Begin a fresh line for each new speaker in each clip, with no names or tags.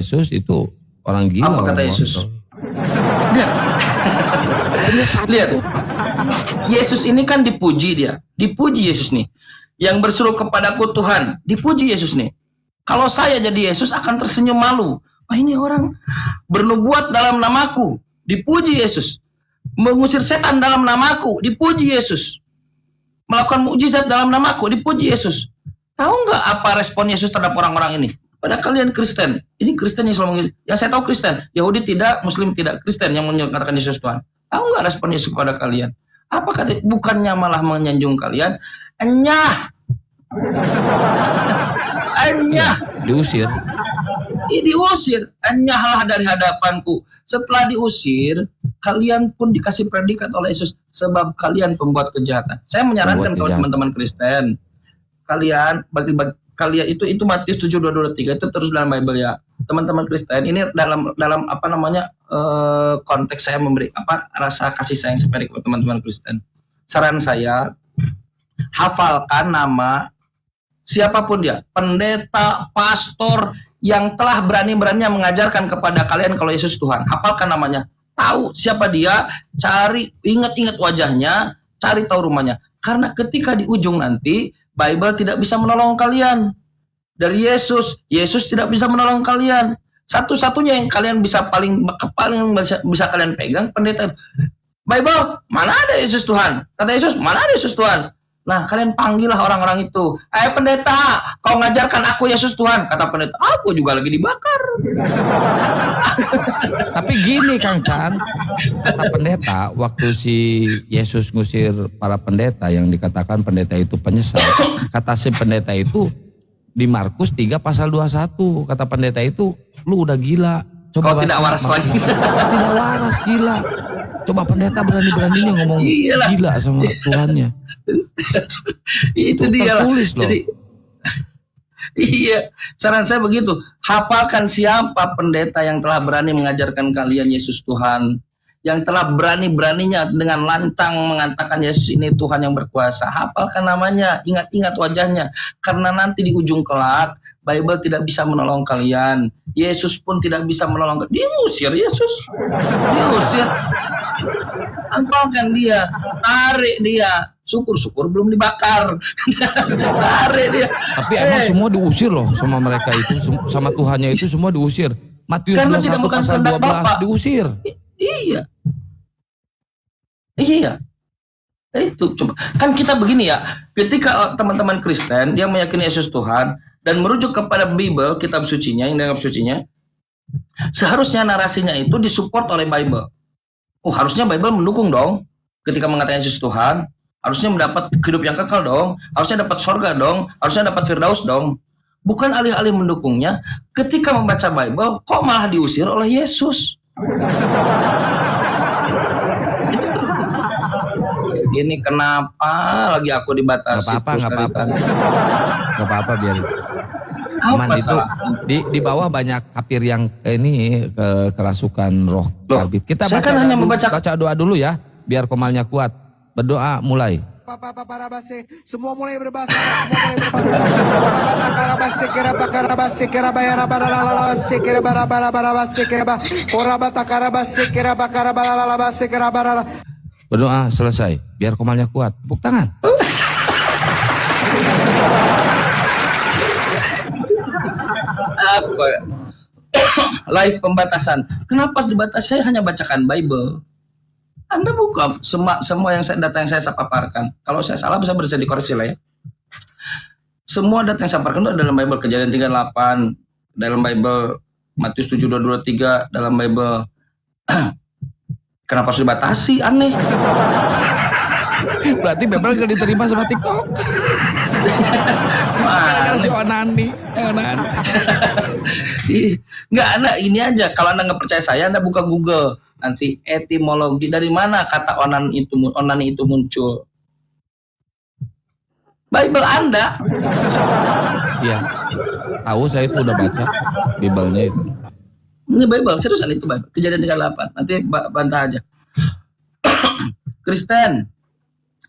Yesus itu orang gila.
Apa kata Yesus? Lihat. Lihat. Yesus ini kan dipuji dia. Dipuji Yesus nih. Yang berseru kepadaku Tuhan. Dipuji Yesus nih. Kalau saya jadi Yesus akan tersenyum malu. Wah, ini orang bernubuat dalam namaku. Dipuji Yesus. Mengusir setan dalam namaku. Dipuji Yesus. Melakukan mukjizat dalam namaku. Dipuji Yesus. Tahu nggak apa respon Yesus terhadap orang-orang ini? Pada kalian Kristen. Ini Kristen yang selalu yang saya tahu Kristen. Yahudi tidak, Muslim tidak, Kristen yang menyatakan Yesus Tuhan. Tahu nggak respon Yesus kepada kalian? Apa kata? Bukannya malah menyanjung kalian. Enyah. Enyah.
Diusir.
Diusir. Enyahlah dari hadapanku. Setelah diusir, kalian pun dikasih predikat oleh Yesus. Sebab kalian pembuat kejahatan. Saya menyarankan kepada teman-teman Kristen. Kalian, bagi kalian itu Matius 7:22-23 itu terus dalam Bible ya. Teman-teman Kristen, ini dalam apa namanya konteks saya memberi rasa kasih sayang saya kepada teman-teman Kristen. Saran saya, hafalkan nama siapapun dia, pendeta, pastor yang telah berani-beraninya mengajarkan kepada kalian kalau Yesus Tuhan. Hafalkan namanya, tahu siapa dia, cari, ingat-ingat wajahnya, cari tahu rumahnya. Karena ketika di ujung nanti Bible tidak bisa menolong kalian. Dari Yesus tidak bisa menolong kalian. Satu-satunya yang kalian bisa paling bisa kalian pegang pendeta. Bible, mana ada Yesus Tuhan? Kata Yesus, mana ada Yesus Tuhan? Nah, kalian panggillah orang-orang itu. Pendeta, kau ngajarkan aku Yesus Tuhan. Kata pendeta, aku juga lagi dibakar.
Tapi gini Kang Chan, kata pendeta, waktu si Yesus ngusir para pendeta yang dikatakan pendeta itu penyesal. Kata si pendeta itu di Markus 3 pasal 21. Kata pendeta itu, lu udah gila. Coba
kau tidak waras lagi.
Tidak waras, gila. Coba pendeta berani-beraninya ngomong gila sama Tuhannya.
Itu dia lah.
Jadi,
iya, saran saya begitu. Hafalkan siapa pendeta yang telah berani mengajarkan kalian Yesus Tuhan, yang telah berani-beraninya dengan lantang mengatakan Yesus ini Tuhan yang berkuasa. Hafalkan namanya, ingat-ingat wajahnya, karena nanti di ujung kelak Bible tidak bisa menolong kalian. Yesus pun tidak bisa menolong. Diusir Yesus, diusir. Hafalkan dia, tarik dia. Syukur-syukur belum dibakar. Tarik dia.
Tapi emang semua diusir loh sama mereka itu, sama Tuhannya itu semua diusir. Matius 21 pasal 12 diusir.
Iya. Iya. Itu coba. Kan kita begini ya, ketika teman-teman Kristen dia meyakini Yesus Tuhan dan merujuk kepada Bible, kitab sucinya, yang dianggap sucinya, seharusnya narasinya itu disupport oleh Bible. Oh, harusnya Bible mendukung dong ketika mengatakan Yesus Tuhan. Harusnya mendapat hidup yang kekal dong, harusnya dapat surga dong, harusnya dapat firdaus dong. Bukan alih-alih mendukungnya, ketika membaca Bible, kok malah diusir oleh Yesus. Ini kenapa lagi aku dibatasi?
Gak apa-apa biarin. Aman itu di bawah banyak kafir yang ini kerasukan roh karbit. Kita baca doa dulu ya, biar komalnya kuat. Berdoa mulai.
Semua mulai berbahasa.
Berdoa selesai, biar komalnya kuat. Tepuk tangan.
Apa? Live pembatasan. Kenapa dibatasi? Saya hanya bacakan Bible. Anda buka semua data yang saya paparkan. Kalau saya salah bisa dikoreksi lah ya. Semua data yang saya paparkan itu dalam Bible. Kejadian 38, dalam Bible Matius 7:22-23, dalam Bible. Kenapa harus dibatasi? Aneh.
Berarti Bible gak diterima sama TikTok. Gara-gara si Onani.
Nggak, Anda ini aja. Kalau Anda nggak percaya saya, Anda buka Google. Nanti etimologi dari mana kata onani itu muncul. Bible Anda.
Iya. Tahu saya itu udah baca Bible-nya itu.
Ini Bible, seriusan itu Bible. Kejadian 38. Nanti bantah aja. Kristen,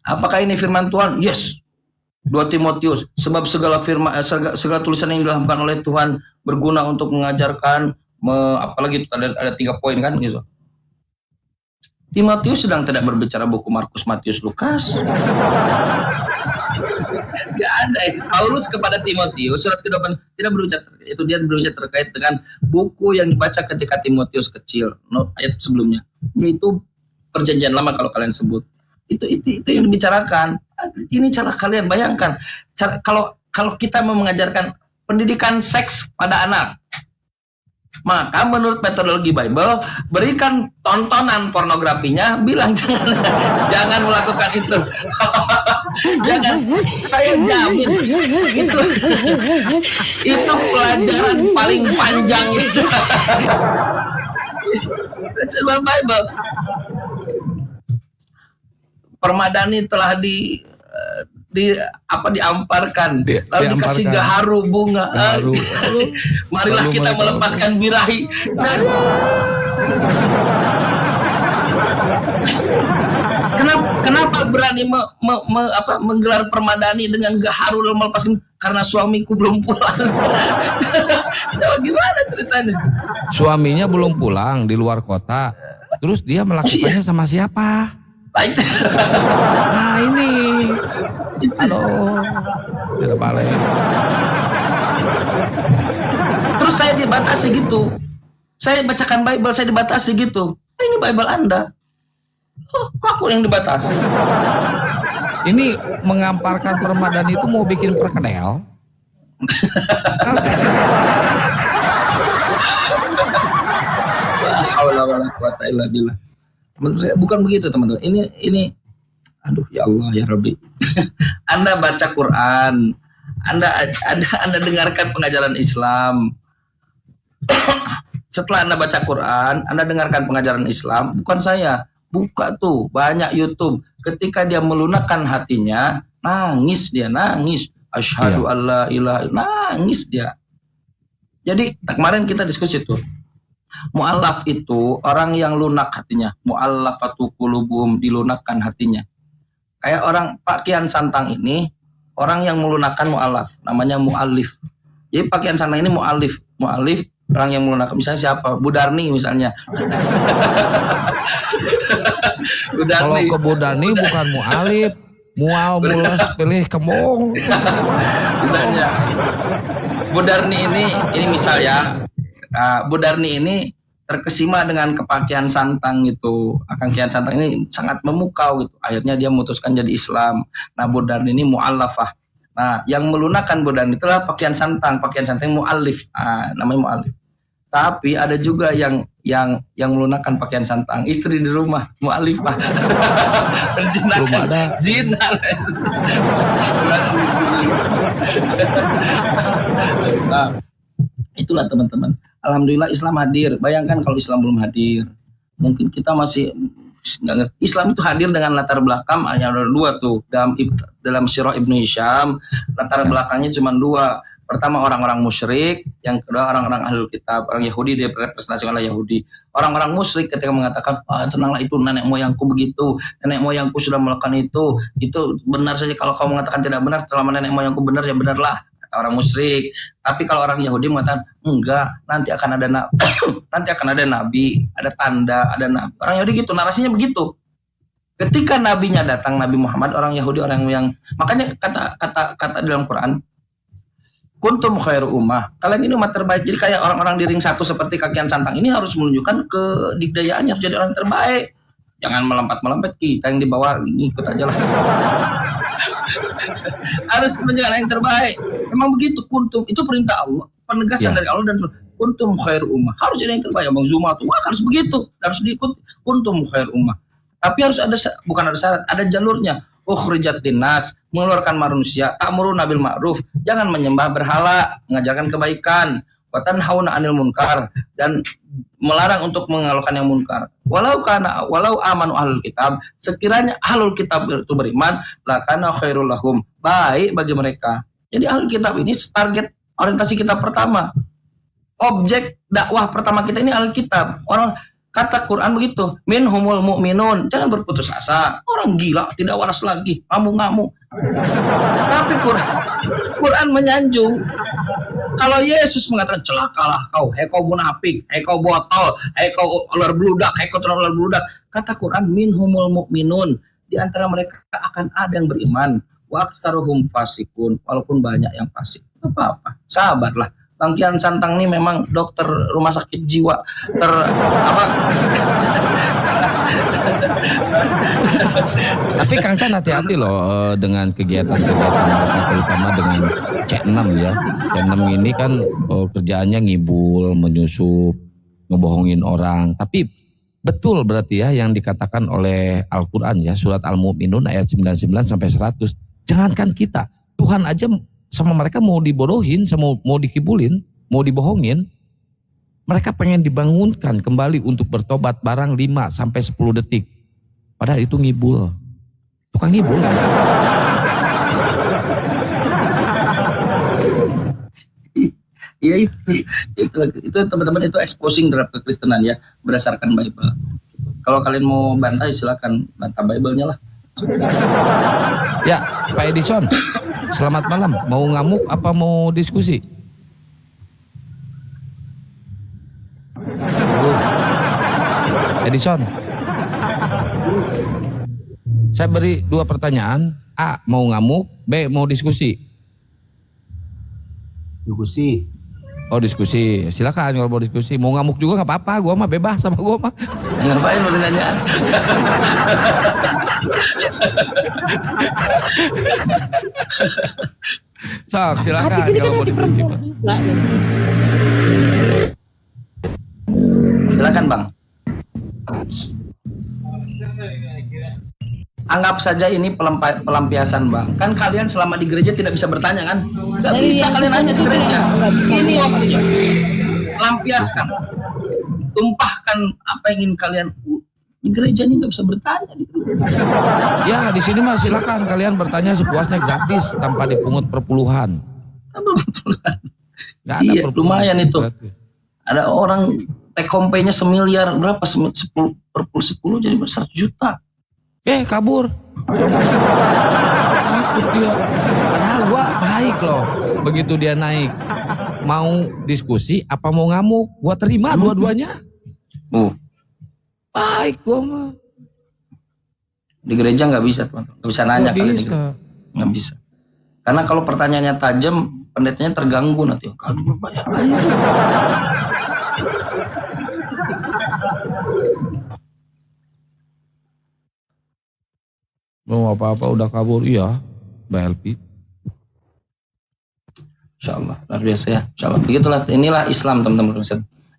apakah ini firman Tuhan? Yes. 2 Timotius, sebab segala firman segala tulisan yang dilakukan oleh Tuhan berguna untuk mengajarkan apalagi ada 3 poin kan gitu. Timotius sedang tidak berbicara buku Markus, Matius, Lukas. Gak ada. Paulus kepada Timotius surat ke-8 tidak berbicara itu, dia berbicara terkait dengan buku yang dibaca ketika Timotius kecil, ayat sebelumnya, yaitu Perjanjian Lama kalau kalian sebut. Itu yang dibicarakan. Ini cara kalian bayangkan. Kalau kita mau mengajarkan pendidikan seks pada anak, maka menurut metodologi Bible, berikan tontonan pornografinya, bilang jangan melakukan itu. Jangan, saya jamin itu pelajaran paling panjang itu. Bible. Permadani telah diamparkan, lalu dikasih gaharu bunga. Marilah kita melepaskan birahi. Kenapa berani menggelar permadani dengan gaharu lalu melepaskan? Karena suamiku belum pulang. Coba gimana ceritanya?
Suaminya belum pulang, di luar kota. Terus dia melakukannya sama siapa? Nah ini, halo, tidak boleh.
Terus saya dibatasi gitu. Saya bacakan Bible, saya dibatasi gitu. Ini Bible Anda. Kok aku yang dibatasi?
Ini mengamparkan permadani itu mau bikin perkedel?
Bukan begitu teman-teman. Ini aduh ya Allah ya Rabbi. Anda baca Quran, Anda dengarkan pengajaran Islam. Setelah Anda baca Quran, Anda dengarkan pengajaran Islam, bukan saya. Buka tuh banyak YouTube. Ketika dia melunakkan hatinya, nangis dia, nangis. Asyhadu alla ilaha illallah, nangis dia. Jadi kemarin kita diskusi tuh. Mu'allaf itu orang yang lunak hatinya. Mu'allafatu qulubuhum, dilunakkan hatinya. Kayak orang Pak Kian Santang ini, orang yang melunakkan mu'allaf, namanya mu'allif. Jadi Pak Kian Santang ini mu'allif, orang yang melunakkan. Misalnya siapa? Budarni misalnya.
Kalau ke Budarni bukan mu'alif, mual mulas pilih kembung.
Misalnya Budarni ini misal ya. Budarni ini terkesima dengan kepakian Santang gitu. Akang Kian Santang ini sangat memukau gitu. Akhirnya dia memutuskan jadi Islam. Nah, Budarni ini mu'allafah. Nah, yang melunakkan Budarni itulah Pak Kian Santang mu'allif. Namanya mu'allif. Tapi ada juga yang melunakkan Pak Kian Santang, istri di rumah, mu'allifah. Menjinakkan jin. Nah, itulah teman-teman. Alhamdulillah Islam hadir. Bayangkan kalau Islam belum hadir, mungkin kita masih nggak ngerti. Islam itu hadir dengan latar belakang hanya ada 2 tuh dalam Sirah Ibnu Hisham. Latar belakangnya cuma 2. Pertama orang-orang musyrik, yang kedua orang-orang ahlul kitab, orang Yahudi, dia representasikan oleh Yahudi. Orang-orang musyrik ketika mengatakan, tenanglah itu nenek moyangku begitu, nenek moyangku sudah melakukan itu benar saja. Kalau kau mengatakan tidak benar, selama nenek moyangku benar ya benarlah. Orang musyrik. Tapi kalau orang Yahudi mengatakan enggak, nanti akan ada nabi, ada tanda, ada nabi. Orang Yahudi gitu, narasinya begitu. Ketika nabinya datang, Nabi Muhammad, orang Yahudi orang yang makanya kata dalam Quran, kuntum khairu ummah. Kalian ini umat terbaik. Jadi kayak orang-orang di ring 1 seperti Kak Kian Santang ini harus menunjukkan kedikdayaannya, harus jadi orang terbaik. Jangan melompat-melompat, kita yang di bawah ikut aja lah. Harus menjadi yang terbaik. Memang begitu, kuntum itu perintah Allah, penegasan dari Allah, dan kuntum khair ummah, harus jadi yang terbaik. Bang Zuma tuh harus begitu, harus diikuti kuntum khair ummah. Tapi harus bukan ada syarat, ada jalurnya. Ukhrijat linnas, mengeluarkan manusia, ta'muruna bil ma'ruf, jangan menyembah berhala, mengajarkan kebaikan, wa tanhauna 'anil munkar, dan melarang untuk mengalahkan yang munkar. Walau amanu ahlul kitab, sekiranya ahlul kitab itu beriman, lakana khairul lahum, baik bagi mereka. Jadi ahlul kitab ini target orientasi kita pertama. Objek dakwah pertama kita ini ahlul kitab. Kata Quran begitu, minhumul mu'minun, jangan berputus asa. Orang gila, tidak waras lagi, ngamuk-ngamuk. Tapi Quran menyanjung. Kalau Yesus mengatakan celakalah kau, hei kau munafik, hei kau botol, hei kau ular beludak, hei kau ular beludak. Kata Quran, minhumul mu'minun, di antara mereka akan ada yang beriman. Wa aktsaruhum fasikun, walaupun banyak yang fasik. Apa-apa, sabarlah. Bang Kian Santang ini memang dokter rumah sakit jiwa
Tapi Kang Chan hati-hati loh dengan kegiatan-kegiatan mereka, terutama dengan C6 ya. C6 ini kan kerjaannya ngibul, menyusup, ngebohongin orang. Tapi betul berarti ya yang dikatakan oleh Al-Quran ya, surat Al-Mu'minun ayat 99 sampai 100. Jangankan kita, Tuhan aja sama mereka mau dibodohin, mau dikibulin, mau dibohongin. Mereka pengen dibangunkan kembali untuk bertobat barang 5 sampai 10 detik. Padahal itu ngibul. Tukang ngibul.
Iya itu teman-teman, itu exposing terhadap kekristenan ya, berdasarkan Bible. Kalau kalian mau bantah silakan bantah Bible-nya lah.
Ya, Pak Edison, selamat malam. Mau ngamuk apa mau diskusi? Edison, saya beri 2 pertanyaan. A, mau ngamuk. B, mau diskusi.
Diskusi.
Oh, diskusi. Silakan kalau mau diskusi. Mau ngamuk juga nggak apa-apa. Gua mah bebas sama gua mah.
Ngapain pertanyaan?
Sok, silakan
Hati ini kan
kalau mau
hati
diskusi.
perempuan juga.
Silakan Bang. Anggap saja ini pelampiasan Bang. Kan kalian selama di gereja tidak bisa bertanya kan? Gak bisa kalian hanya di gereja. Ini waktunya. Lampiaskan. Tumpahkan apa yang ingin kalian. Di gereja ini nggak bisa bertanya.
Ya, di sini mah silakan kalian bertanya sepuasnya gratis tanpa dipungut perpuluhan. Nggak ada
Iya,
perpuluhan
lumayan itu.
gratis.
Ada orang take home pay-nya semiliar, berapa? 10 jadi 100 juta.
Kabur. Takut dia. Padahal gua baik loh. Begitu dia naik, mau diskusi apa mau ngamuk, gua terima dua-duanya. Baik gua mah.
Di gereja nggak bisa teman-teman, nggak bisa nanya
Nggak
kalian di
bisa.
gereja. Nggak bisa. Karena kalau pertanyaannya tajam, pendetanya terganggu nanti. Kan berbayar.
Mau apa-apa udah kabur, iya. Mbak Helpi.
Insya Allah, luar biasa ya. Insya Allah. Begitulah, inilah Islam teman-teman.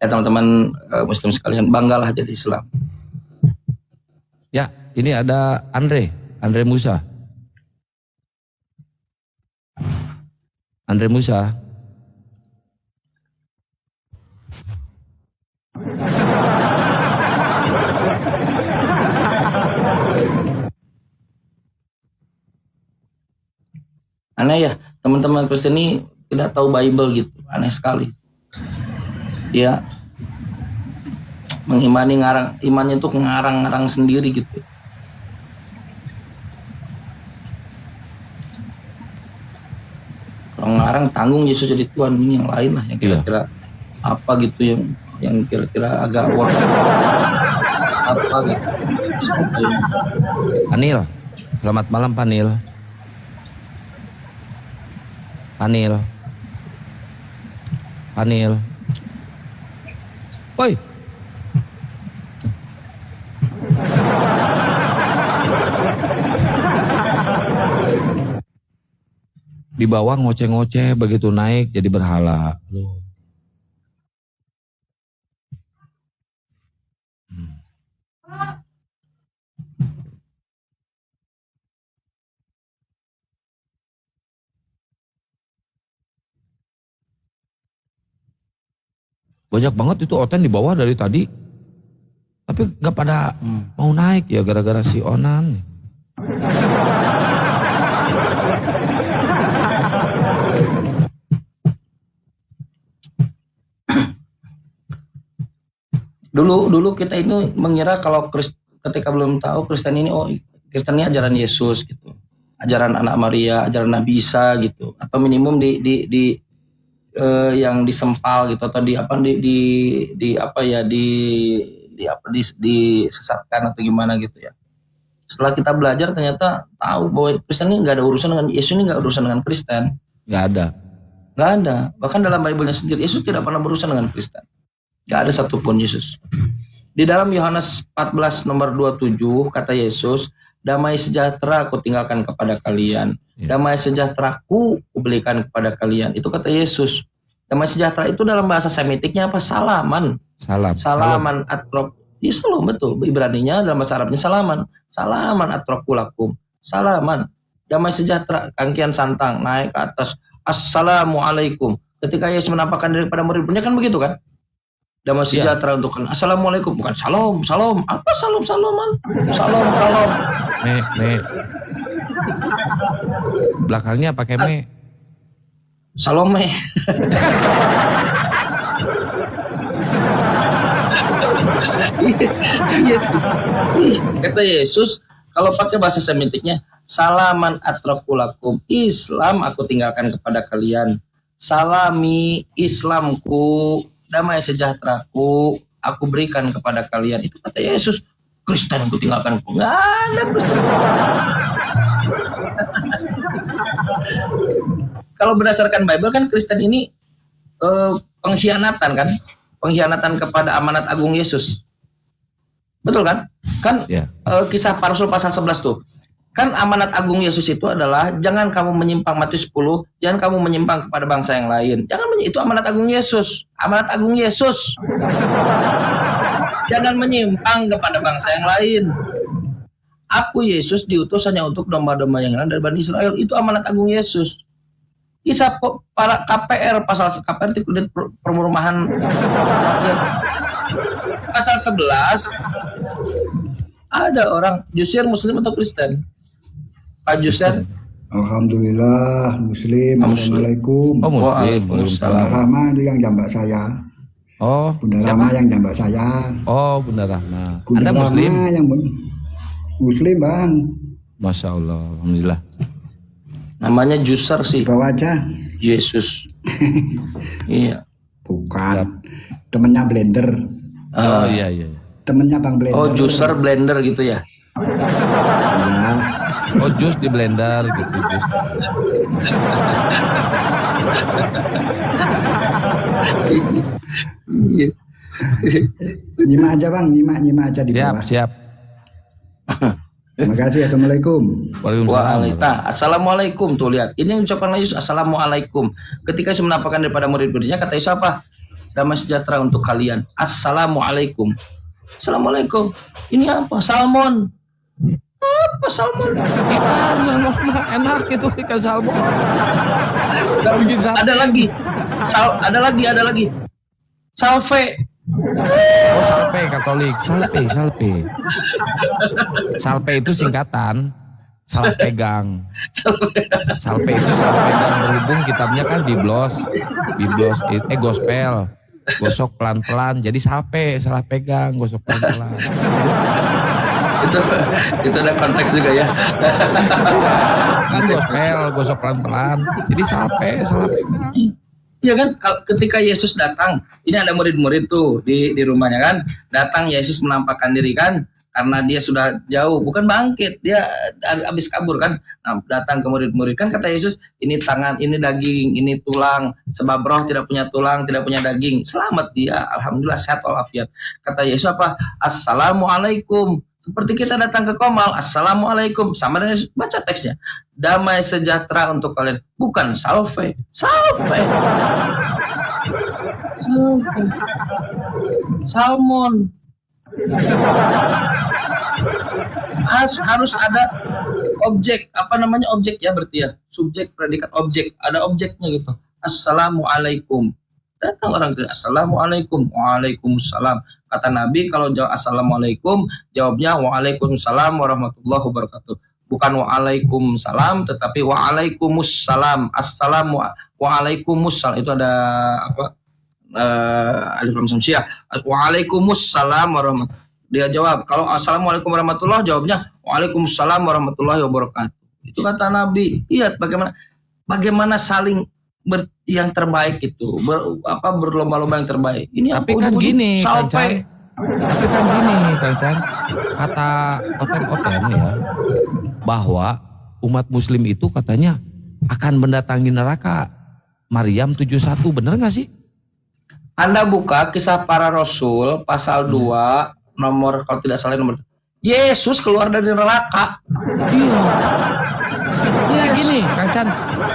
Teman-teman Muslim sekalian, banggalah jadi Islam.
Ya, ini ada Andre Musa. Andre Musa.
Aneh ya, teman-teman Kristen ini tidak tahu Bible gitu. Aneh sekali. Dia mengimani imannya itu ngarang-ngarang sendiri gitu. Kalau ngarang tanggung Yesus jadi Tuhan, ini yang lain lah yang kira-kira apa gitu yang kira-kira agak worth apa gitu.
Panil. Selamat malam Panil. Woi. Di bawah ngoceh-ngoceh, begitu naik jadi berhala. Loh. Banyak banget itu Oten di bawah dari tadi. Tapi gak pada mau naik ya gara-gara si Onan.
Dulu kita ini mengira kalau ketika belum tahu Kristen ini, oh Kristen ini ajaran Yesus gitu, ajaran anak Maria, ajaran Nabi Isa gitu, atau minimum yang disempal gitu, atau disesatkan atau gimana gitu ya. Setelah kita belajar ternyata tahu bahwa Kristen ini nggak ada urusan dengan Yesus, ini nggak urusan dengan Kristen.
Nggak ada. Bahkan dalam Bible-nya sendiri Yesus tidak pernah berurusan dengan Kristen. Nggak ada satupun Yesus. Di dalam Yohanes 14 nomor 27 kata Yesus, damai sejahtera aku tinggalkan kepada kalian. Damai sejahteraku kuberikan kepada kalian. Itu kata Yesus. Damai sejahtera itu dalam bahasa Semitiknya apa? Salaman. Salaman atrok. Ya salam, betul. Ibraninya dalam bahasa Arabnya salaman. Salaman atrokulakum. Salaman. Damai sejahtera. Kangkian santang naik ke atas. Assalamualaikum. Ketika Yesus menampakkan diri pada murid-muridnya kan begitu kan? Damai sejahtera untuk kan. Assalamualaikum. Bukan salam. Apa salam-salaman? Salam. Me. Belakangnya pakai me.
Salome. Kata Yesus, kalau pakai bahasa Semitiknya, salaman atrokulakum. Islam aku tinggalkan kepada kalian. Salami Islamku, damai sejahteraku aku berikan kepada kalian. Itu kata Yesus. Kristen aku tinggalkan. Nggak ada Kristen. Kalau berdasarkan Bible kan Kristen ini pengkhianatan kan? Pengkhianatan kepada amanat agung Yesus. Betul kan? Kan kisah para rasul pasal 11 tuh. Kan amanat agung Yesus itu adalah jangan kamu menyimpang, Matius 10, jangan kamu menyimpang kepada bangsa yang lain. Itu amanat agung Yesus. Amanat agung Yesus. Jangan menyimpang kepada bangsa yang lain. Aku Yesus diutus hanya untuk domba-domba yang hilang dari Bani Israel. Itu amanat agung Yesus. Kisah para KPR, pasal KPR itu perumahan pasal 11 ada orang Jusir Muslim atau Kristen? Pak Jusir?
Alhamdulillah Muslim. Assalamualaikum.
Oh Muslim.
Bunda Rahma itu yang jambak saya.
Oh.
Bunda Rahma yang jambak saya.
Oh Bunda Rahma.
Bunda
Anda Muslim?
Rahma yang Muslim bang.
Masya Allah. Alhamdulillah.
Namanya Juser sih.
Bawa aja.
Yesus. Iya.
Bukan. Temennya Blender.
Oh iya.
Temennya Bang Blender.
Oh Juser Blender gitu ya.
Iya.
Oh jus di blender gitu jus.
Nyimak aja bang. Nyimak aja di bawah.
Siap.
Terima kasih. Assalamualaikum.
Waalaikumsalam. Assalamualaikum. Tuh lihat. Ini yang ucapan Yesus. Assalamualaikum. Ketika Yesus menampakkan daripada murid-muridnya, kata Yesus apa? Damai sejahtera untuk kalian. Assalamualaikum. Assalamualaikum. Ini apa? Salmon. Apa salmon?
Ikan salmon enak itu ikan salmon.
Ada lagi. Salve.
Oh salpe Katolik. Salpe. Salpe itu singkatan salah pegang. Salpe itu salah pegang, berhubung kitabnya kan biblos gospel. Gosok pelan-pelan, jadi salpe salah pegang, gosok pelan-pelan.
itu ada konteks juga ya.
Kan gospel, gosok pelan-pelan, jadi salpe salah pegang.
Iya kan, ketika Yesus datang, ini ada murid-murid tuh di rumahnya kan, datang Yesus menampakkan diri kan, karena dia sudah jauh, bukan bangkit, dia habis kabur kan. Nah, datang ke murid-murid kan kata Yesus, ini tangan, ini daging, ini tulang, sebab roh tidak punya tulang, tidak punya daging. Selamat dia, alhamdulillah sehat walafiat. Kata Yesus apa? Assalamualaikum. Seperti kita datang ke Komal, Assalamualaikum. Sama dengan Yesus, baca teksnya. Damai sejahtera untuk kalian. Bukan salve. Salmon. Harus ada objek, objek ya berarti ya, subjek, predikat, objek, ada objeknya gitu. Assalamualaikum. Datang orang ke Assalamualaikum. Waalaikumsalam. Kata Nabi kalau jawab Assalamualaikum, jawabnya Waalaikumsalam warahmatullahi wabarakatuh. Bukan Waalaikumsalam, tetapi Waalaikumsalam. Assalamu Waalaikumsalam. Itu ada apa Alif Lam Samsiah. Waalaikumsalam warahmatullahi. Dia jawab, kalau assalamualaikum warahmatullahi, jawabnya waalaikumsalam warahmatullahi wabarakatuh. Itu kata Nabi. Lihat bagaimana saling yang terbaik itu, berlomba-lomba yang terbaik. Ini
tapi kan gini, Kang Chan. Tapi kan gini, Kang Chan. Kata Oten ya, bahwa umat Muslim itu katanya akan mendatangi neraka. Maryam 71, bener nggak sih?
Anda buka Kisah Para Rasul pasal 2 nomor, kalau tidak salah nomor, Yesus keluar dari neraka.
Iya. Ya gini, Kang Chan.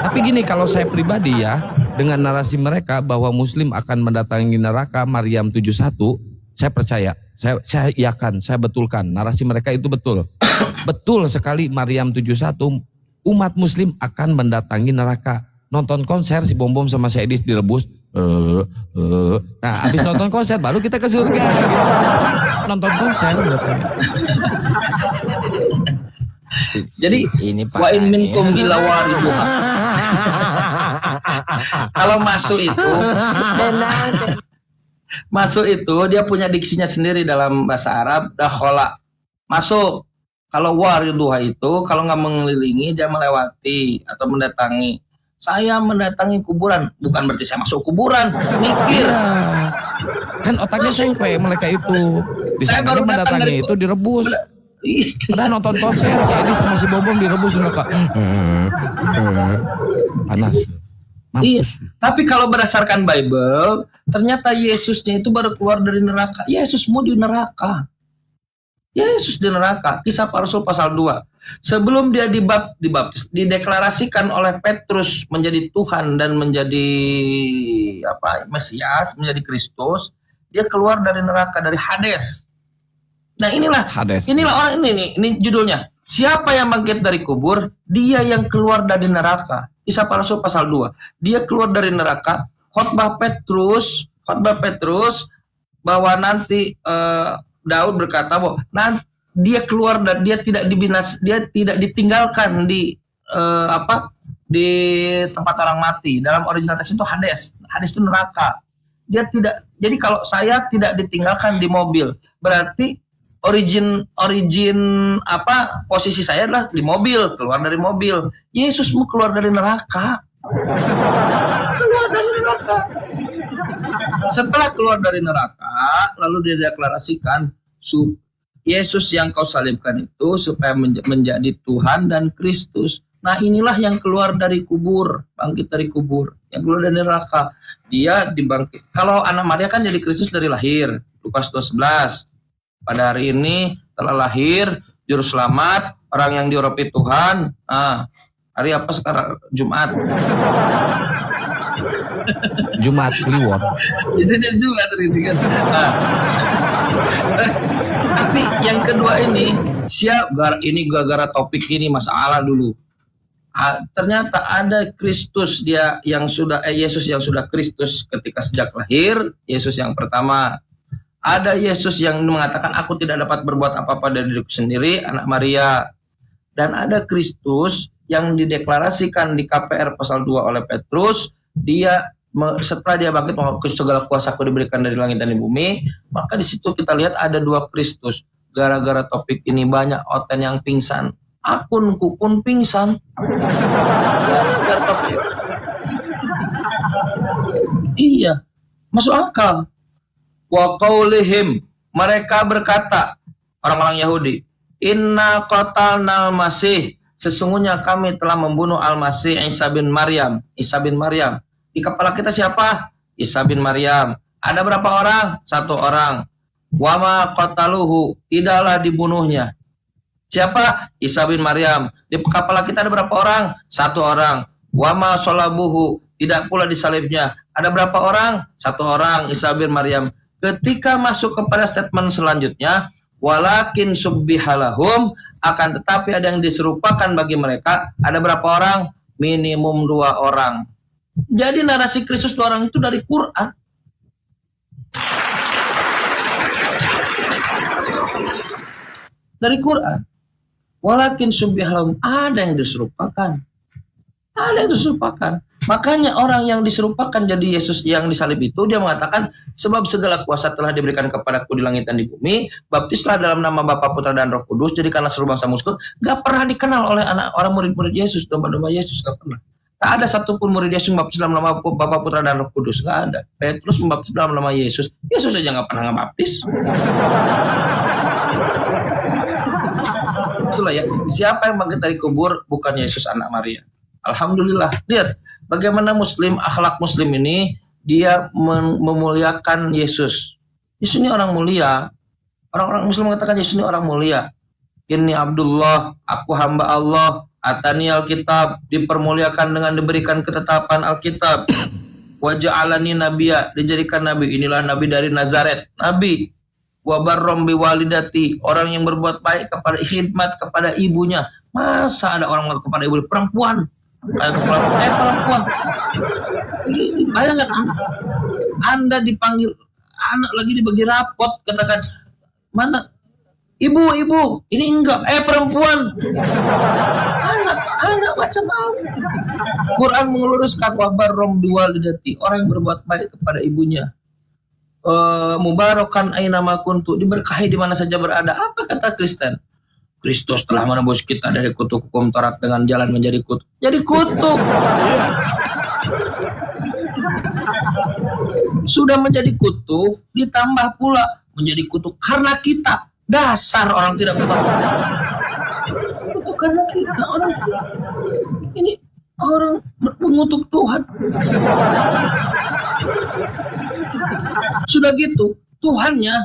Tapi gini, kalau saya pribadi ya, dengan narasi mereka bahwa Muslim akan mendatangi neraka Maryam 71, saya percaya, saya iakan, saya betulkan, narasi mereka itu betul. Betul sekali, Maryam 71, umat Muslim akan mendatangi neraka. Nonton konser si Bom Bom sama si Edis direbus. Nah, habis nonton konser baru kita ke surga gitu. Nonton konser berarti.
Jadi wa in minkum illa wariduha. Kalau masuk itu dia punya diksinya sendiri dalam bahasa Arab, dakhala. Masuk. Kalau wariduha itu kalau nggak mengelilingi, dia melewati atau mendatangi. Saya mendatangi kuburan, bukan berarti saya masuk kuburan, mikir.
Kan otaknya sengkwe mereka itu. Bisa mendatangi itu direbus. Padahal nonton konser si Edi sama si Bom direbus di neraka. Panas.
Iya. Tapi kalau berdasarkan Bible, ternyata Yesusnya itu baru keluar dari neraka. Yesus mau di neraka. Yesus di neraka. Kisah Para Rasul pasal 2. Sebelum dia dibaptis, dideklarasikan oleh Petrus menjadi Tuhan dan menjadi Mesias, menjadi Kristus, dia keluar dari neraka, dari Hades. Nah, inilah orang ini judulnya. Siapa yang bangkit dari kubur? Dia yang keluar dari neraka. Kisah Para Rasul pasal 2. Dia keluar dari neraka. Khotbah Petrus bahwa nanti Daud berkata bahwa dia keluar dan dia tidak ditinggalkan di di tempat orang mati. Dalam original teks itu Hades. Hades itu neraka. Dia tidak. Jadi kalau saya tidak ditinggalkan di mobil, berarti posisi saya adalah di mobil, keluar dari mobil. Yesus mau keluar dari neraka. Keluar dari neraka. Setelah keluar dari neraka, lalu dia deklarasikan, Yesus yang kau salibkan itu supaya menjadi Tuhan dan Kristus. Nah, inilah yang keluar dari kubur, bangkit dari kubur, yang keluar dari neraka. Dia dibangkit. Kalau anak Maria kan jadi Kristus dari lahir, Lukas 2:11. Pada hari ini telah lahir juru selamat, orang yang diurapi Tuhan. Hari apa sekarang? Jumat.
Jumat Kliwon.
Isinya Jumat ini kan. Tapi yang kedua ini, ini gara-gara topik ini masalah dulu. Ternyata ada Kristus Yesus yang sudah Kristus ketika sejak lahir, Yesus yang pertama. Ada Yesus yang mengatakan aku tidak dapat berbuat apa-apa dari diriku sendiri, anak Maria. Dan ada Kristus yang dideklarasikan di KPR pasal 2 oleh Petrus, setelah dia bangkit, segala kuasaku diberikan dari langit dan di bumi, maka di situ kita lihat ada 2 Kristus. Gara-gara topik ini banyak oten yang pingsan. Akunku pun pingsan. Gara-gara topik. Iya, masuk akal. Wa qaulihim, mereka berkata, orang-orang Yahudi, inna qatalnal masih, sesungguhnya kami telah membunuh Al-Masih Isa bin Maryam. Di kepala kita siapa? Isa bin Maryam. Ada berapa orang? 1 orang. Wa ma qataluhu, tidaklah dibunuhnya. Siapa? Isa bin Maryam. Di kepala kita ada berapa orang? 1 orang. Wa ma salabuhu, tidak pula disalibnya. Ada berapa orang? 1 orang, Isa bin Maryam. Ketika masuk kepada statement selanjutnya, walakin subbihalahum, akan tetapi ada yang diserupakan bagi mereka. Ada berapa orang? Minimum 2 orang. Jadi narasi Kristus 2 orang itu dari Quran. Dari Quran. Walakin subbihalahum, ada yang diserupakan. Ada yang diserupakan. Makanya orang yang diserupakan jadi Yesus yang disalib itu, dia mengatakan, sebab segala kuasa telah diberikan kepadaku di langit dan di bumi, baptislah dalam nama Bapa, Putra, dan Roh Kudus, jadikanlah seluruh bangsa muskul. Gak pernah dikenal oleh orang murid-murid Yesus, domba-domba Yesus, gak pernah. Tak ada satupun murid Yesus membaptis dalam nama Bapa, Putra, dan Roh Kudus, gak ada. Petrus membaptis dalam nama Yesus, Yesus aja gak pernah ngebaptis. Itulah ya, siapa yang bangkit dari kubur bukan Yesus anak Maria. Alhamdulillah. Lihat bagaimana Muslim, akhlak Muslim ini, dia memuliakan Yesus. Yesus ini orang mulia. Orang-orang Muslim mengatakan Yesus ini orang mulia. Ini Abdullah, aku hamba Allah. Atani Alkitab, dipermuliakan dengan diberikan ketetapan Alkitab. Waja'alani nabiya, dijadikan nabi. Inilah nabi dari Nazaret, nabi. Wabarrom biwalidati, orang yang berbuat baik kepada khidmat kepada ibunya. Masa ada orang kepada ibu perempuan? Perempuan. Bayangkan Anda dipanggil anak lagi dibagi rapot, katakan mana ibu, ini enggak, perempuan. Anak macam apa? Quran meluruskan wabarrom biwalidati, orang yang berbuat baik kepada ibunya. Mubarakan aina ma kuntu, diberkahi di mana saja berada. Apa kata Kristen? Kristus telah menebus kita dari kutuk hukum Taurat dengan jalan menjadi kutuk. Jadi kutuk. Sudah menjadi kutuk, ditambah pula menjadi kutuk karena kita. Dasar orang tidak bertakwa. Kutuk karena kita, orang ini orang mengutuk Tuhan. Sudah gitu, Tuhannya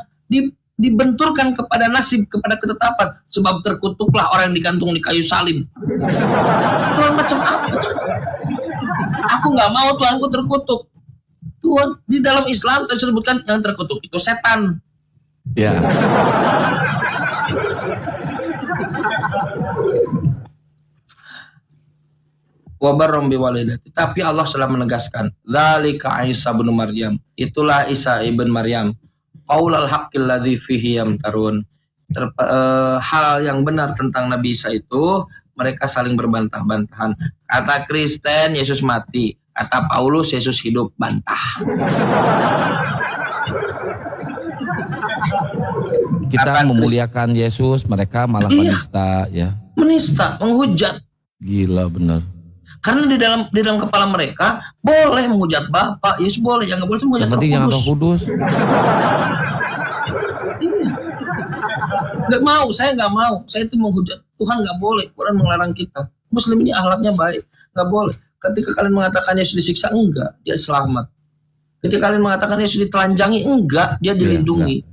dibenturkan kepada nasib, kepada ketetapan. Sebab terkutuklah orang yang digantung di kayu salib. Tuhan macam apa? Aku nggak mau Tuhanku terkutuk. Tuhan di dalam Islam tersebutkan yang terkutuk itu setan.
Ya.
Wabarrom biwalidati. Tapi Allah sudah menegaskan, dzalika Isa bin Maryam. Itulah Isa ibn Maryam. Qaulal haqqil ladzi fihi yamtarun. Hal yang benar tentang Nabi Isa itu mereka saling berbantah-bantahan. Kata Kristen Yesus mati, kata Paulus Yesus hidup, bantah.
Kita memuliakan Yesus, mereka malah menista, ya.
Menista, menghujat.
Gila bener.
Karena di dalam kepala mereka boleh menghujat Bapak, Yesus boleh, yang nggak boleh itu menghujat Roh Kudus.
Jangan Roh Kudus.
Iya. Nggak mau, saya nggak mau. Saya itu menghujat Tuhan, nggak boleh. Quran melarang kita. Muslim ini akhlaknya baik, nggak boleh. Ketika kalian mengatakan Yesus disiksa, enggak, dia selamat. Ketika kalian mengatakan Yesus ditelanjangi, enggak, dia dilindungi.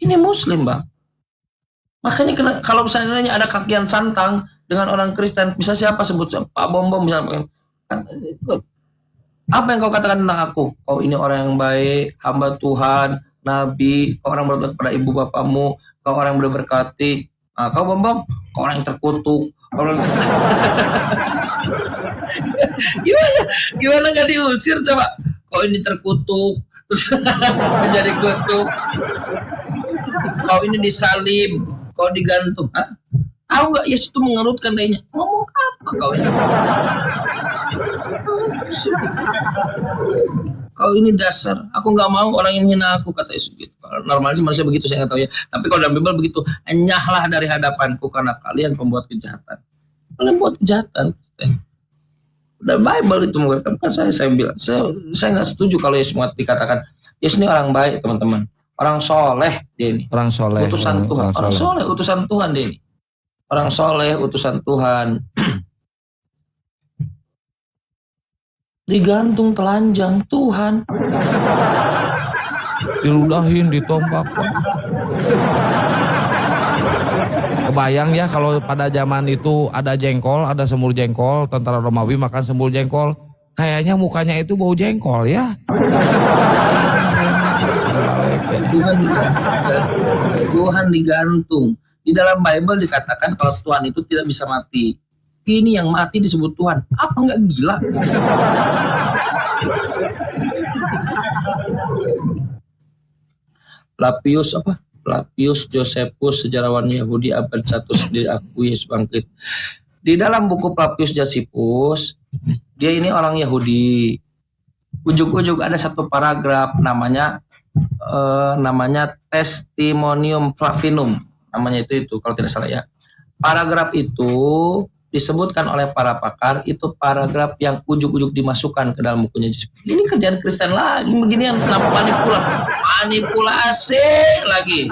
Ini Muslim, Bang. Makanya kalau misalnya ada kakian santang dengan orang Kristen, bisa siapa sebut Pak Bom misalnya. Apa yang kau katakan tentang aku? Kau ini orang yang baik, hamba Tuhan, nabi, kau orang berbuat pada ibu bapamu, kau orang yang berberkati. Nah, kau Bom, kau orang yang terkutuk. Gimana nggak diusir coba? Kau ini terkutuk, terus menjadi kutuk. Kau ini disalib, kau digantung. Hah? Tahu nggak Yesus itu mengerutkan dahinya? Ngomong apa kau ini? Kau ini dasar. Aku nggak mau orang yang menghina aku, kata Yesus gitu. Normalnya sih manusia begitu, saya nggak tahu ya. Tapi kalau dalam Bible begitu, enyahlah dari hadapanku karena kalian pembuat kejahatan. Kalian buat kejahatan. Dan Bible itu mengatakan, saya bilang, saya nggak setuju kalau Yesus dikatakan Yesus ini orang baik, teman-teman. Orang soleh dia ini.
Orang soleh.
Utusan Tuhan. Orang soleh, utusan Tuhan dia ini. Orang soleh, utusan Tuhan. Digantung telanjang Tuhan.
Diludahin, ditombak. Kebayang ya kalau pada zaman itu ada jengkol, ada semur jengkol, tentara Romawi makan semur jengkol. Kayaknya mukanya itu bau jengkol ya.
Tuhan digantung. Di dalam Bible dikatakan kalau Tuhan itu tidak bisa mati. Ini yang mati disebut Tuhan. Apa nggak gila? Flavius Josephus, sejarawan Yahudi abad 1 diakui Yesus bangkit. Di dalam buku Flavius Josephus Dia ini orang Yahudi. Ujuk-ujuk ada satu paragraf namanya Testimonium Flavinum, namanya itu kalau tidak salah ya. Paragraf itu disebutkan oleh para pakar itu paragraf yang ujuk-ujuk dimasukkan ke dalam bukunya Yesus. Ini kerjaan Kristen lagi beginian, kenapa manipulasi lagi.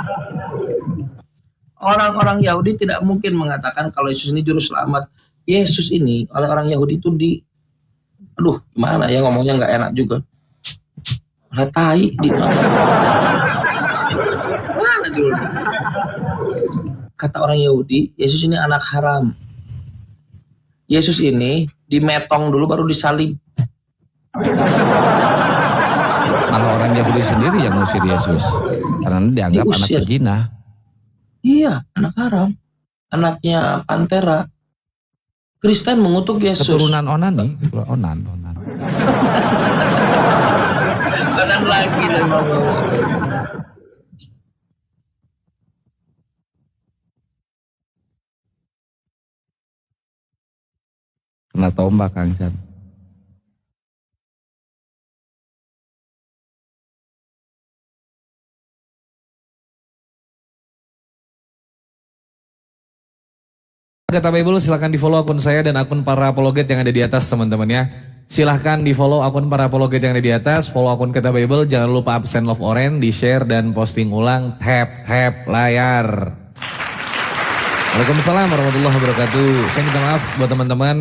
Orang-orang Yahudi tidak mungkin mengatakan kalau Yesus ini juru selamat. Yesus ini oleh orang Yahudi itu gimana ya ngomongnya nggak enak juga. Tai di mana juru? Kata orang Yahudi, Yesus ini anak haram. Yesus ini dimetong dulu baru disalib.
Malah orang Yahudi sendiri yang ngusir Yesus karena dianggap anak pezina.
Iya, anak haram. Anaknya Pantera. Kristen mengutuk Yesus.
Keturunan Onan nih, Onan.
Onan lagi dan mau.
Kena tombak Kang San.
Kata Bible silahkan di follow akun saya dan akun para apologet yang ada di atas teman-teman ya. Silahkan di follow akun para apologet yang ada di atas, follow akun Kata Bible, jangan lupa absen love orange, di share dan posting ulang, tap layar. Waalaikumsalam warahmatullahi wabarakatuh. Saya minta maaf buat teman-teman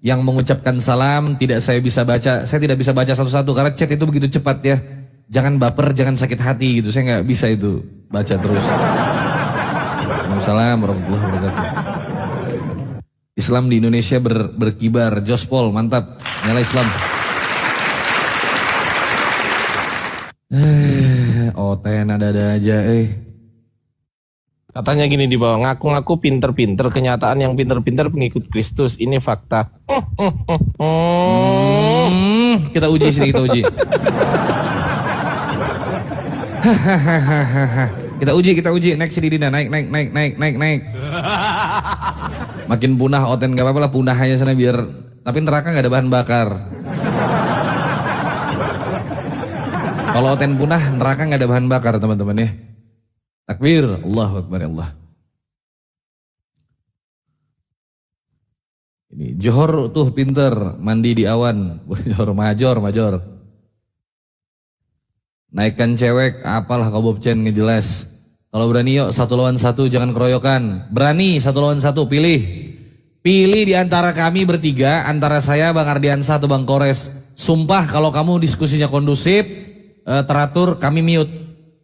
yang mengucapkan salam tidak saya bisa baca. Saya tidak bisa baca satu-satu karena chat itu begitu cepat ya. Jangan baper, jangan sakit hati gitu. Saya nggak bisa itu baca terus. Waalaikumsalam warahmatullahi wabarakatuh. Islam di Indonesia berkibar. Jospol, mantap. Nyala Islam. Oten ada-ada aja
Katanya gini di bawah, ngaku-ngaku pinter-pinter, kenyataan yang pinter-pinter pengikut Kristus. Ini fakta.
Kita uji sini, kita uji. Kita uji. Naik sini Dina, naik. Makin punah Oten gak apa-apa lah, punah aja sana biar. Tapi neraka gak ada bahan bakar. Kalau Oten punah, neraka gak ada bahan bakar teman-teman ya. Takbir, Allahu Akbar Allah. Ini Johor tuh pinter, mandi di awan. Johor major. Naikkan cewek, apalah kau Bob Chen ngejelas. Kalau berani yuk 1 lawan 1, jangan keroyokan. Berani 1 lawan 1, pilih. Pilih di antara kami bertiga, antara saya, Bang Ardiansa atau Bang Kores. Sumpah kalau kamu diskusinya kondusif, teratur, kami mute.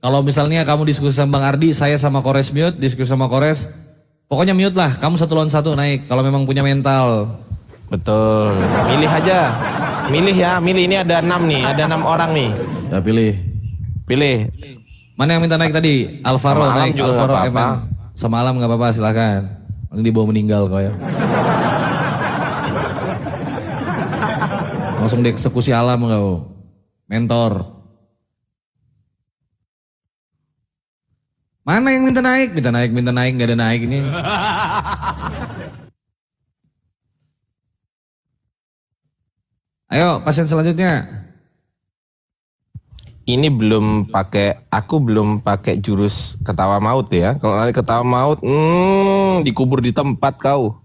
Kalau misalnya kamu diskusi sama Bang Ardi, saya sama Kores mute, diskusi sama Kores. Pokoknya mute lah, kamu 1 lawan 1 naik kalau memang punya mental.
Betul. Milih aja. Milih ya, milih ini ada 6 nih, ada 6 orang nih.
Ya pilih.
Mana
yang minta naik tadi? Alvaro
sama
naik,
juga
Alvaro
apa-apa.
Sama Alam gak apa-apa silahkan. Nanti dibawa meninggal kau ya. Langsung dieksekusi Alam kau. Mentor. Mana yang minta naik? Minta naik, gak ada naik ini. Ayo pasien selanjutnya.
Ini aku belum pakai jurus ketawa maut ya. Kalau nanti ketawa maut, dikubur di tempat kau.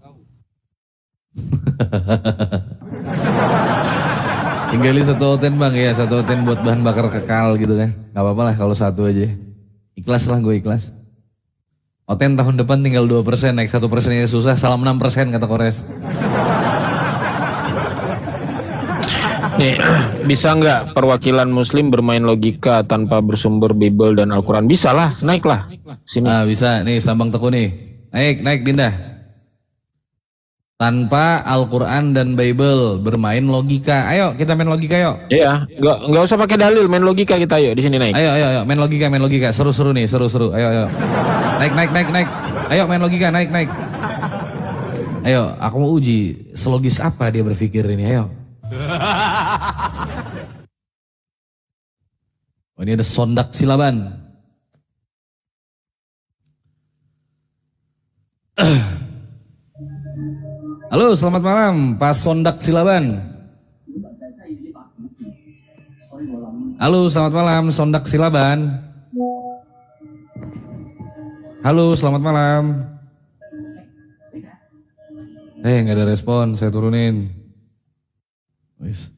Tinggalin 1 Oten Bang ya, 1 Oten buat bahan bakar kekal gitu kan. Gak apa-apa lah kalau 1 aja. Ikhlas lah, gue ikhlas. Oten tahun depan tinggal 2%, naik 1% nya susah, salam 6% kata Kores.
Nih, bisa nggak perwakilan Muslim bermain logika tanpa bersumber Bible dan Al-Quran? Bisa lah, naiklah. Sini.
Bisa, nih Sambang Teku nih. Naik Dinda. Tanpa Al-Quran dan Bible bermain logika. Ayo kita main logika yuk.
Iya, nggak usah pakai dalil, main logika kita yuk di sini naik.
Ayo main logika. Seru-seru nih, seru. Ayo. Naik. Ayo main logika, naik. Ayo, aku mau uji selogis apa dia berpikir ini. Ayo. Oh, ini ada Sondak Silaban. Halo, selamat malam Pak Sondak Silaban. Halo, selamat malam, Sondak Silaban. Halo, selamat malam. Nggak ada respon, saya turunin. Wis.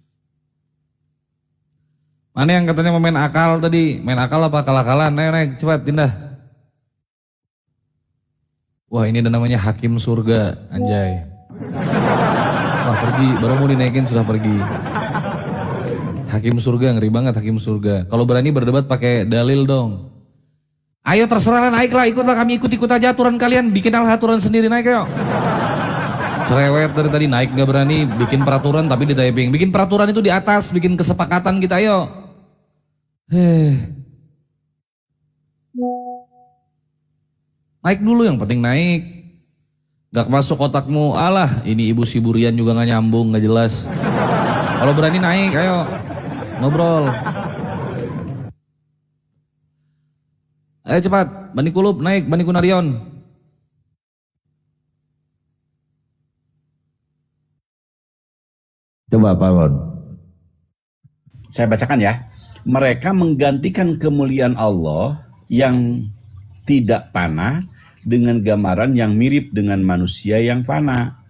Mana yang katanya mau main akal tadi? Main akal apa akal-akalan? Naik, cepat, pindah. Wah, ini ada namanya Hakim Surga, anjay. Wah, pergi, baru mau dinaikin sudah pergi. Hakim Surga, ngeri banget Hakim Surga. Kalau berani berdebat pakai dalil dong. Ayo terserah, naiklah, ikutlah, kami ikut-ikut aja aturan kalian. Bikin aturan sendiri, naik yuk. Cerewet dari tadi naik gak berani, bikin peraturan tapi di typing. Bikin peraturan itu di atas, bikin kesepakatan kita, ayo. Naik dulu, yang penting naik. Gak masuk otakmu, alah ini ibu siburian juga gak nyambung, gak jelas. Kalau berani naik, ayo. Ngobrol. Ayo cepat, Bani Kulub naik, Bani Kunarion.
Coba Pak Ron.
Saya bacakan ya. Mereka menggantikan kemuliaan Allah yang tidak fana dengan gambaran yang mirip dengan manusia yang fana.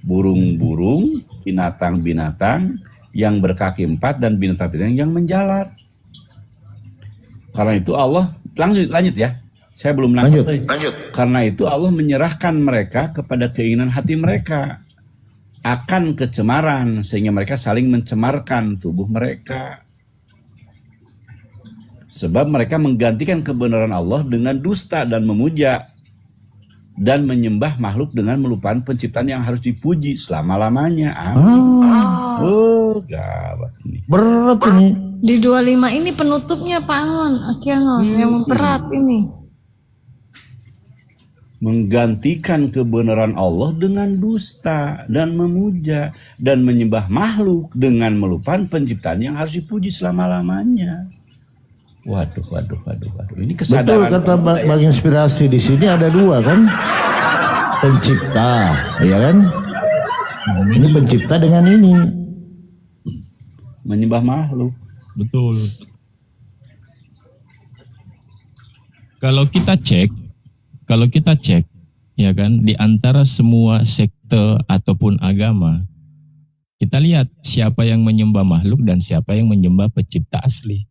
Burung-burung, binatang-binatang yang berkaki 4 dan binatang-binatang yang menjalar. Karena itu Allah, lanjut ya. Saya belum lanjut. Karena itu Allah menyerahkan mereka kepada keinginan hati mereka akan kecemaran, sehingga mereka saling mencemarkan tubuh mereka. Sebab mereka menggantikan kebenaran Allah dengan dusta dan memuja dan menyembah makhluk dengan melupakan penciptaan yang harus dipuji selama-lamanya. Oh, gawat ini.
Berat ini.
Di 25 ini penutupnya Pak Anon, Akianon, yang memperat ini.
Menggantikan kebenaran Allah dengan dusta dan memuja dan menyembah makhluk dengan melupakan penciptaan yang harus dipuji selama-lamanya. Waduh. Ini kesadaran.
Betul kata Bang Inspirasi, di sini ada dua kan? Pencipta, ya kan? Ini pencipta dengan ini.
Menyembah makhluk.
Betul. Kalau kita cek, ya kan, di antara semua sekte ataupun agama, kita lihat siapa yang menyembah makhluk dan siapa yang menyembah pencipta asli.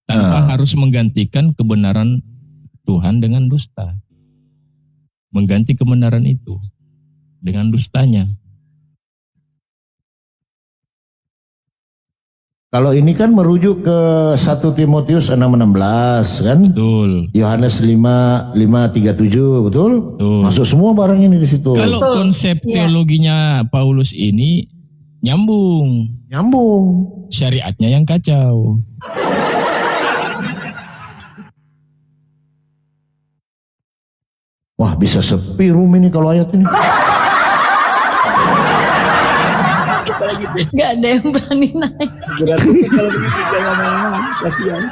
Tanpa harus menggantikan kebenaran Tuhan dengan dusta. Mengganti kebenaran itu dengan dustanya.
Kalau ini kan merujuk ke 1 Timotius 6:16 kan?
Betul.
Yohanes 5:37, betul?
Betul.
Masuk semua barang ini di situ.
Kalau konsep teologinya Paulus ini nyambung. Syariatnya yang kacau.
Wah, bisa sepi room ini kalau ayat ini.
Gak ada yang berani naik.
Berarti kalau begitu jangan lama-lama, kasihan.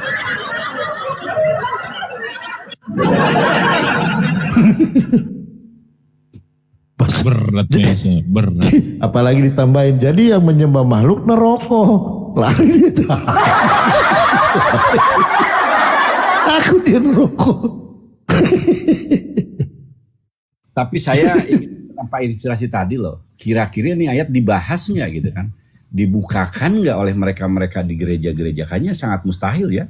Berat.
Apalagi ditambahin, jadi yang menyembah makhluk nerokok. Lari itu. Aku dia nerokok.
Tapi saya ingin tanpa inspirasi tadi loh. Kira-kira ini ayat dibahas nggak gitu kan? Dibukakan nggak oleh mereka-mereka di gereja-gereja? Kayaknya sangat mustahil ya.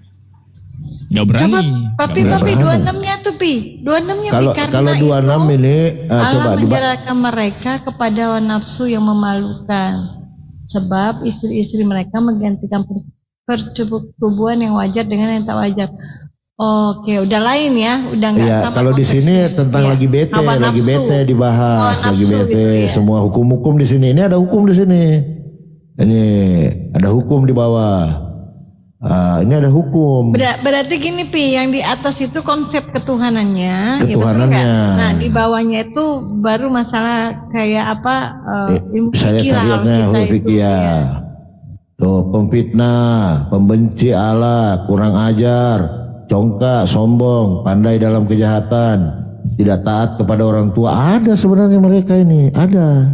Nggak berani.
Tapi 26-nya tuh Pi. 26-nya Pi.
Kalau 26 ini
Allah menjerahkan mereka kepada nafsu yang memalukan. Sebab istri-istri mereka menggantikan pertubuhan yang wajar dengan yang tak wajar. Oke, udah lain ya, udah nggak
ya,
sama.
kalau di sini tentang lagi bete dibahas, lagi bete, gitu ya. Semua hukum-hukum di sini. Ini ada hukum di sini. Ini ada hukum di bawah. Ini ada hukum.
Berarti gini Pi, yang di atas itu konsep ketuhanannya.
Ketuhanannya.
Gitu, nah di bawahnya itu baru masalah kayak apa? Ilmu
saya carinya huruf fikih ya. Tuh, pemfitnah, pembenci Allah, kurang ajar, congkak, sombong, pandai dalam kejahatan, tidak taat kepada orang tua. Ada sebenarnya mereka ini, ada.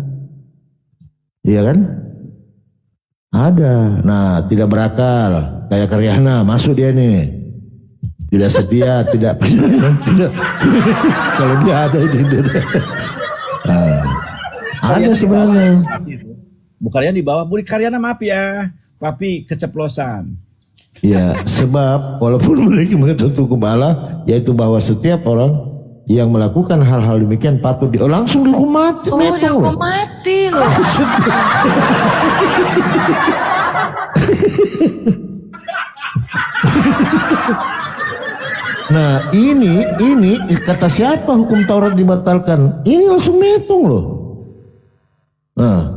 Iya kan? Ada. Nah, tidak berakal, kayak Karyana, masuk dia nih. Tidak setia, tidak tidak. Kalau dia ada itu. Nah, ada sebenarnya.
Bukannya di bawah, Bu Karyana maaf ya, tapi keceplosan.
Ya, sebab walaupun memiliki mengetuk kepala, yaitu bahwa setiap orang yang melakukan hal-hal demikian patut langsung dihukum mati.
Oh, dihukum mati loh.
Nah, ini kata siapa hukum Taurat dibatalkan? Ini langsung metong loh. Nah,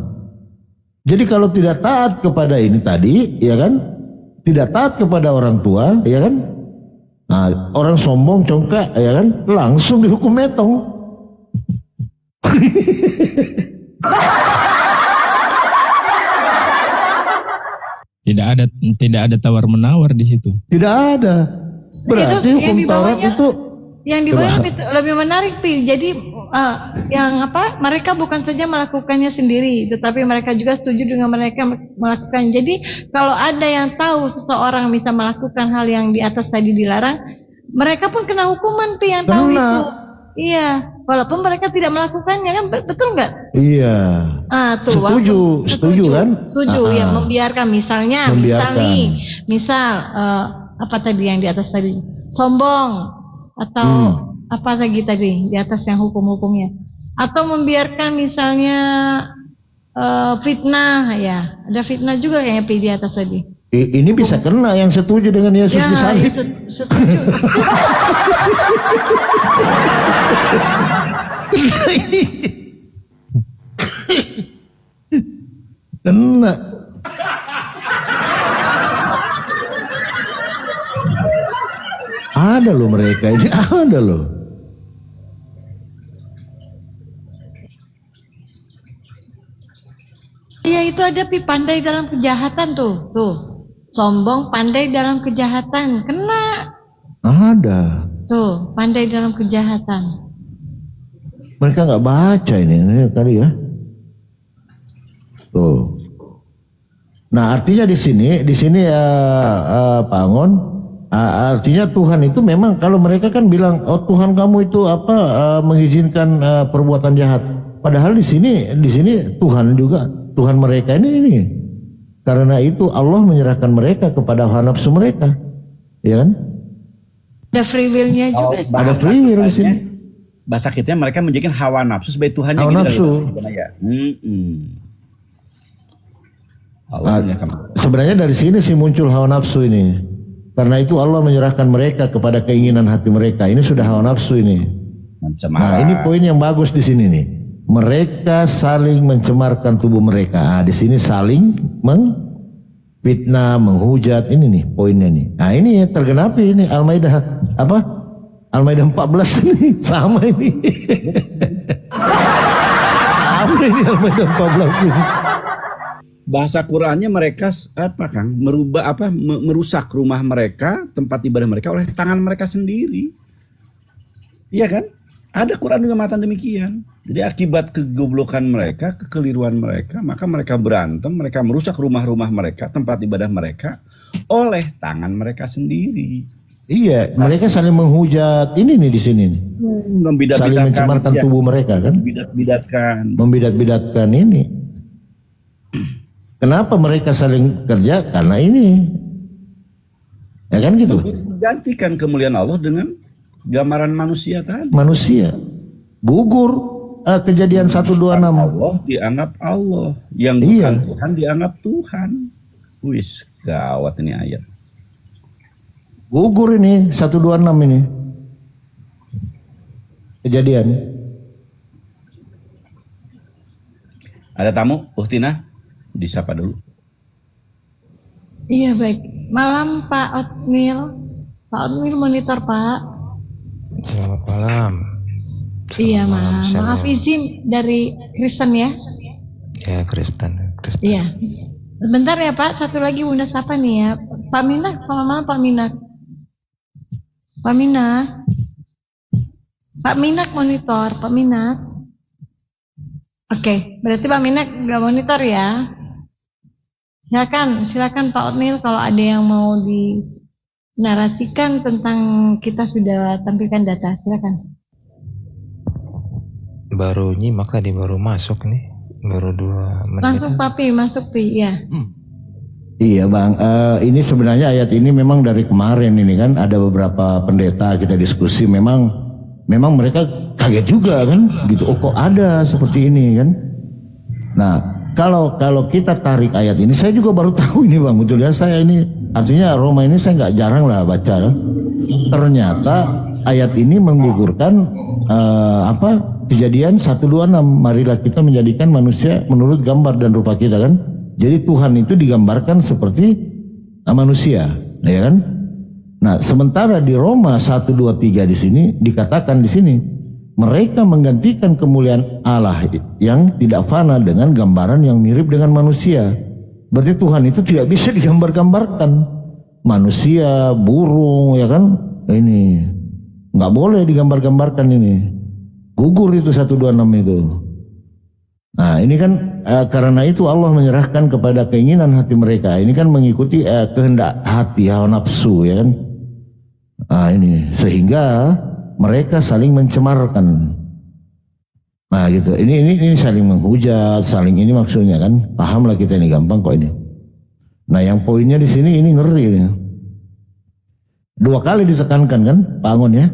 jadi kalau tidak taat kepada ini tadi, ya kan? Tidak taat kepada orang tua, ya kan? Nah, orang sombong, congkak, ya kan? Langsung dihukum metong.
Tidak ada tawar menawar di situ.
Tidak ada. Berarti
itu,
hukum Taurat itu
yang di bawah lebih menarik, Pi. Jadi yang apa? Mereka bukan saja melakukannya sendiri, tetapi mereka juga setuju dengan mereka melakukan. Jadi kalau ada yang tahu seseorang bisa melakukan hal yang di atas tadi dilarang, mereka pun kena hukuman, Pi, yang tahu itu. Iya, walaupun mereka tidak melakukannya, kan betul nggak?
Iya.
Tuh,
setuju kan?
Setuju, yang membiarkan misalnya, misal apa tadi yang di atas tadi? Sombong atau apa lagi tadi di atas yang hukum-hukumnya? Atau membiarkan misalnya fitnah, ya. Ada fitnah juga kayaknya di atas tadi.
Ini bisa kena yang setuju dengan Yesus disalib.
Setuju.
Kena. Ada loh mereka ini, ada loh.
Iya, itu ada, Pi, pandai dalam kejahatan tuh. Sombong, pandai dalam kejahatan, kena.
Ada.
Tuh, pandai dalam kejahatan.
Mereka nggak baca ini kali ya. Tuh. Nah, artinya di sini Pak Angon, artinya Tuhan itu memang kalau mereka kan bilang, oh Tuhan kamu itu mengizinkan perbuatan jahat. Padahal di sini Tuhan juga, Tuhan mereka ini. Karena itu Allah menyerahkan mereka kepada hawa nafsu mereka, ya kan?
Ada free will-nya juga.
Ada free will di sini.
Bahasa kita mereka menjadikan hawa nafsu sebagai Tuhannya.
Hawa
gitu
nafsu.
Ya.
Sebenarnya dari sini sih muncul hawa nafsu ini. Karena itu Allah menyerahkan mereka kepada keinginan hati mereka. Ini sudah hawa nafsu ini. Nah, ini poin yang bagus di sini nih. Mereka saling mencemarkan tubuh mereka. Nah, di sini saling fitnah, menghujat, ini nih poinnya nih. Nah, ini ya tergenapi ini Al-Maidah Al-Maidah 14 ini sama ini. Apa ini Al-Maidah 14 ini?
Bahasa Qurannya mereka Kang? Merusak rumah mereka, tempat ibadah mereka oleh tangan mereka sendiri. Iya kan? Ada Quran juga mengatakan demikian. Jadi akibat kegoblokan mereka, kekeliruan mereka, maka mereka berantem, mereka merusak rumah-rumah mereka, tempat ibadah mereka oleh tangan mereka sendiri.
Iya, mereka saling menghujat ini nih di sini nih. Saling mencemarkan tubuh mereka kan? Membidat-bidatkan ini. Kenapa mereka saling kerja? Karena ini. Ya kan gitu.
Gantikan kemuliaan Allah dengan gambaran manusia tadi.
Manusia. Gugur. Kejadian 126.
Allah dianggap Allah. Yang bukan Tuhan dianggap Tuhan. Wis, gawat ini ayat.
Gugur ini 126 ini. Kejadian.
Ada tamu, Uhtina? Disapa dulu.
Iya, baik. Malam Pak Otmil. Pak Otmil monitor, Pak.
Selamat malam.
Iya, maaf izin dari Kristen ya.
Ya, Kristen.
Iya. Sebentar ya Pak, satu lagi Bunda sapa nih ya. Pak Minak, selamat malam Pak Minak. Pak Minak. Pak Minak monitor, Pak Minak. Oke, berarti Pak Minak nggak monitor ya. Silakan Pak Otnil kalau ada yang mau dinarasikan tentang kita sudah tampilkan data, silakan.
Baru nyimak tadi, baru masuk nih, baru 2 menit.
Masuk Pi, ya.
Iya Bang, ini sebenarnya ayat ini memang dari kemarin ini kan ada beberapa pendeta kita diskusi, memang mereka kaget juga kan, gitu. Oh kok ada seperti ini kan? Nah kalau kita tarik ayat ini, saya juga baru tahu ini Bang, betul ya, saya ini artinya Roma ini saya nggak jarang lah baca. Kan? Ternyata ayat ini menggugurkan Kejadian 1:26, marilah kita menjadikan manusia menurut gambar dan rupa kita kan. Jadi Tuhan itu digambarkan seperti manusia, ya kan? Nah, sementara di Roma 1:23 di sini dikatakan di sini mereka menggantikan kemuliaan Allah yang tidak fana dengan gambaran yang mirip dengan manusia. Berarti Tuhan itu tidak bisa digambar-gambarkan. Manusia, burung, ya kan? Ini nggak boleh digambar-gambarkan ini. Gugur itu 1:26 itu. Nah ini kan karena itu Allah menyerahkan kepada keinginan hati mereka. Ini kan mengikuti kehendak hati, hawa nafsu, ya kan. Nah ini sehingga mereka saling mencemarkan. Nah gitu. Ini saling menghujat, saling ini maksudnya kan. Pahamlah kita ini, gampang kok ini. Nah yang poinnya di sini ini ngeri ini. 2 kali ditekankan kan Pak Angon ya.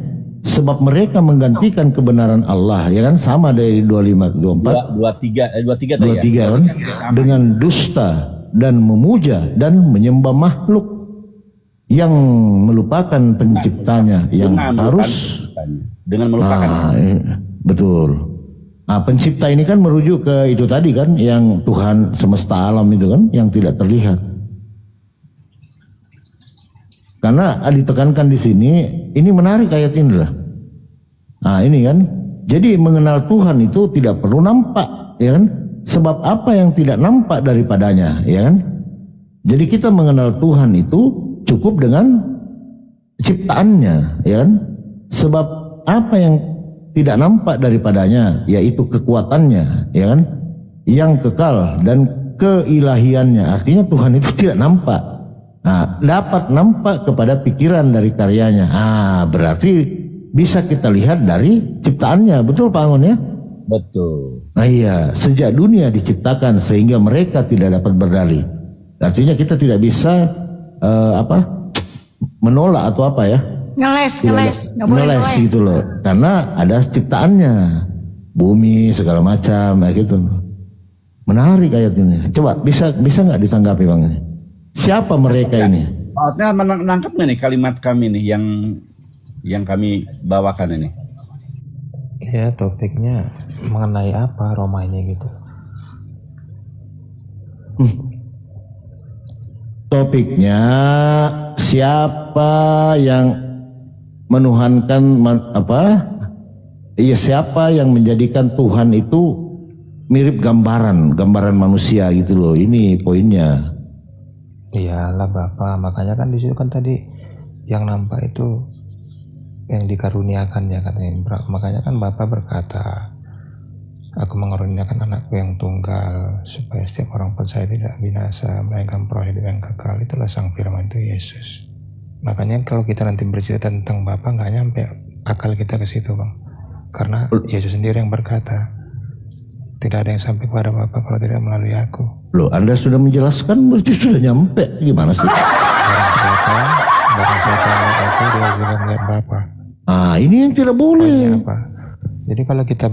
Sebab mereka menggantikan kebenaran Allah, ya kan, sama dari 25, 24, 23 kan, dengan dusta dan memuja dan menyembah makhluk yang melupakan penciptanya yang harus
dengan melupakan.
Betul. Nah, pencipta ini kan merujuk ke itu tadi kan, yang Tuhan semesta alam itu kan, yang tidak terlihat. Karena ditekankan di sini, ini menarik ayat ini lah. Nah ini kan, jadi mengenal Tuhan itu tidak perlu nampak, ya kan? Sebab apa yang tidak nampak daripadanya, ya kan? Jadi kita mengenal Tuhan itu cukup dengan ciptaannya, ya kan? Sebab apa yang tidak nampak daripadanya, yaitu kekuatannya, ya kan? Yang kekal dan keilahiannya. Artinya Tuhan itu tidak nampak. Nah, dapat nampak kepada pikiran dari karyanya. Berarti bisa kita lihat dari ciptaannya. Betul Pak Angon ya?
Betul.
Nah iya, sejak dunia diciptakan sehingga mereka tidak dapat berdalih. Artinya kita tidak bisa menolak atau apa ya? Ngeles gitu loh. Karena ada ciptaannya. Bumi segala macam gitu. Menarik ayat ini. Coba bisa nggak ditanggapi Bang? Siapa mereka ini?
Maksudnya menangkap nggak nih kalimat kami nih yang kami bawakan ini?
Ya topiknya mengenai apa Roma ini gitu.
Topiknya siapa yang menuhankan siapa yang menjadikan Tuhan itu mirip gambaran manusia gitu loh. Ini poinnya.
Iyalah Bapak, makanya kan di situ kan tadi yang nampak itu yang dikaruniakan ya katanya. Makanya kan Bapak berkata, aku mengaruniakan anakku yang tunggal supaya setiap orang percaya tidak binasa melainkan peroleh hidup yang kekal. Itulah sang firman itu Yesus. Makanya kalau kita nanti bercerita tentang Bapak nggak nyampe akal kita ke situ Bang, karena Yesus sendiri yang berkata, tidak ada yang sampai kepada Bapak kalau tidak melalui aku.
Loh, Anda sudah menjelaskan, berarti sudah nyampe. Gimana sih?
Barang siapa melihat aku, dia juga melihat Bapak.
Ini yang tidak boleh.
Jadi kalau kita